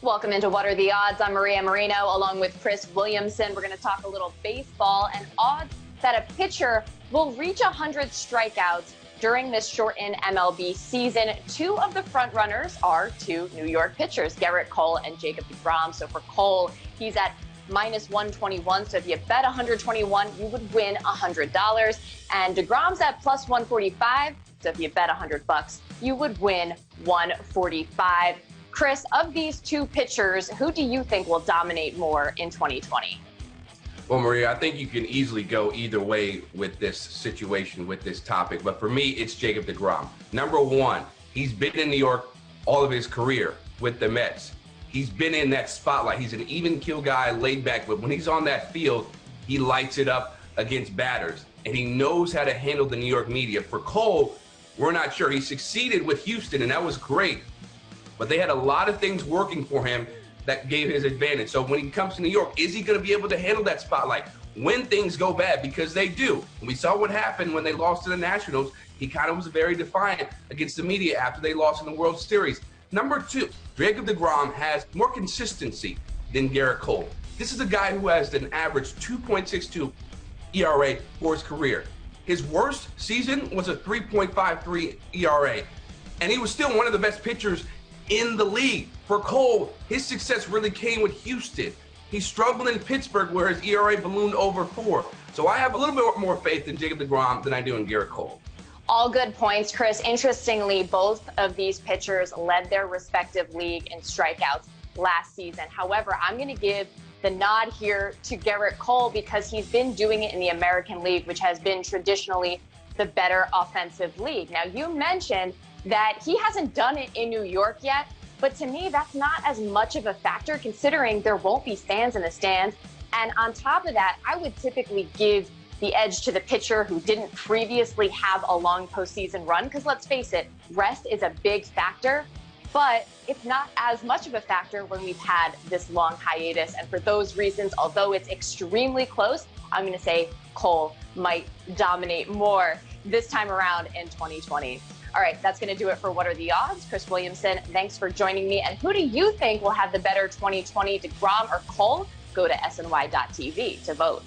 Welcome into What Are the Odds? I'm Maria Marino along with Chris Williamson. We're going to talk a little baseball and odds that a pitcher will reach 100 strikeouts during this shortened MLB season. Two of the front runners are two New York pitchers, Gerrit Cole and Jacob deGrom. So for Cole, he's at minus 121. So if you bet 121, you would win $100. And deGrom's at plus 145. So if you bet $100, you would win $145. Chris, of these two pitchers, who do you think will dominate more in 2020? Well, Maria, I think you can easily go either way with this situation, with this topic. But for me, it's Jacob deGrom. Number one, he's been in New York all of his career with the Mets. He's been in that spotlight. He's an even kill guy, laid back. But when he's on that field, he lights it up against batters. And he knows how to handle the New York media. For Cole, we're not sure. He succeeded with Houston, and that was great. But they had a lot of things working for him that gave his advantage. So when he comes to New York, is he going to be able to handle that spotlight when things go bad? Because they do. And we saw what happened when they lost to the Nationals. He kind of was very defiant against the media after they lost in the World Series. Number two, Jacob deGrom has more consistency than Gerrit Cole. This is a guy who has an average 2.62 ERA for his career. His worst season was a 3.53 ERA. And he was still one of the best pitchers in the league. For Cole, his success really came with Houston. He struggled in Pittsburgh where his ERA ballooned over 4. So I have a little bit more faith in Jacob deGrom than I do in Gerrit Cole. All good points, Chris. Interestingly, both of these pitchers led their respective league in strikeouts last season. However, I'm going to give the nod here to Gerrit Cole because he's been doing it in the American League, which has been traditionally the better offensive league. Now, you mentioned that he hasn't done it in New York yet, but to me, that's not as much of a factor considering there won't be fans in the stands. And on top of that, I would typically give the edge to the pitcher who didn't previously have a long postseason run, because let's face it, rest is a big factor, but it's not as much of a factor when we've had this long hiatus. And for those reasons, although it's extremely close, I'm going to say Cole might dominate more this time around in 2020. All right, that's going to do it for What Are the Odds? Chris Williamson, thanks for joining me. And who do you think will have the better 2020, deGrom or Cole? Go to SNY.TV to vote.